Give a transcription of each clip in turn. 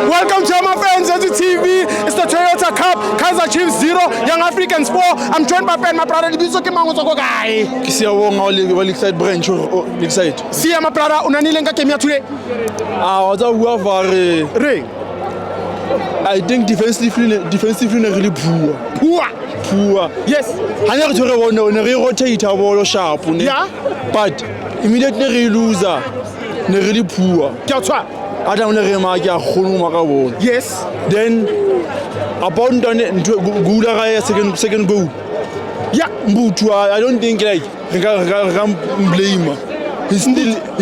Welcome to my fans at the TV. It's the Toyota Cup. Kaizer Chiefs 0, Young Africans 4. I'm joined by Ben, my brother. Dibiso ke mango tsoko guy. Ke siyabonga wa Lakeside branch Lakeside. See my brother, unanile nka game ya today. Wa tsa bua fare Ring. I think defensively really poor. Yes. Hanya re tshwere bone ne re rotate ball sharp ne. Yeah. But immediately re loser ne really poor. Ke a tshwa. Ada ne re ma ke a khonu ma ka bona. Yes. Then about Gula Raya second goal. Yeah. Mbutu, I don't think like we can blame. He's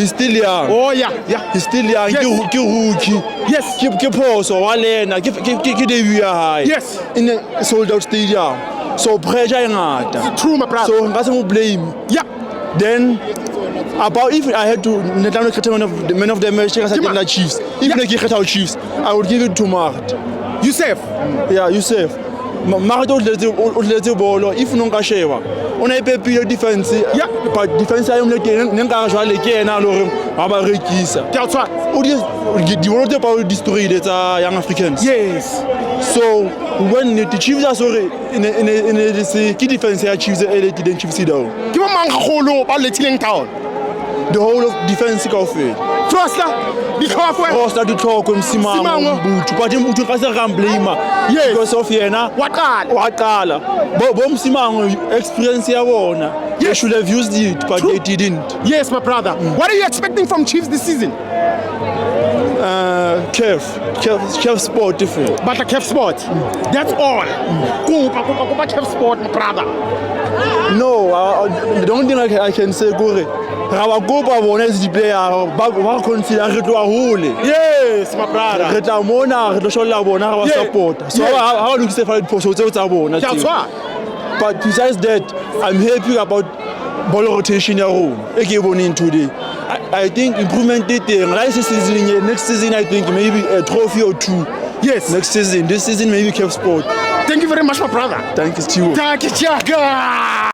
still young. Oh yeah. He's still young. Yes. Ke rookie. Yes. Ke phoso wa lena ke debut ya high. Yes. In a sold out stadium. So pressure e ngata. True, my brother. So ngase mo blame. Yeah. Then about if I had to man of the match the Chiefs. If I get out Chiefs, I would give it to Mart. Yusuf. Yeah, Yusuf. Mart o letse bolo if no nka sheba. Ona ipepile defense. Yeah. But defense ya yona ke nka jwale ke ena lo re ba ba rekisa. Ke a tshwa. O di wolote pa destroy tsa Young Africans. Yes. So when the Chiefs are sorry in this key defense ya Chiefs the Chiefs down. Ke bo mang golo ba letileng town. The whole of defense kaofela. Trustla. Because Rosta to talk Msimango Mbutu but Mbutu ka se ramblema Yes. because of yena waqala bo Msimango experience ya bona. They should have used it but True. they didn't. Yes, my brother. What are you expecting from Chiefs this season? Kef sport different. But the Kef Sport. That's all. Kupa Kef Sport, my brother. No, the only thing I can say gore ra ba kopa bona as di player ba consider re tloa hole. Yes, my brother. Re tla mona re tlo sholla bona ra ba Yeah. support. So Yeah. how do you say for diphoso tseo tsa bona? Ke a tshwa. But besides that, I'm happy about ball rotation ya rona. E ke boneng today. I think improvement is there. Next season I think maybe a trophy or two. Yes. Next season, this season maybe Kef Sport. Thank you very much, my brother. Thank you, Steve. Thank you, Chaka.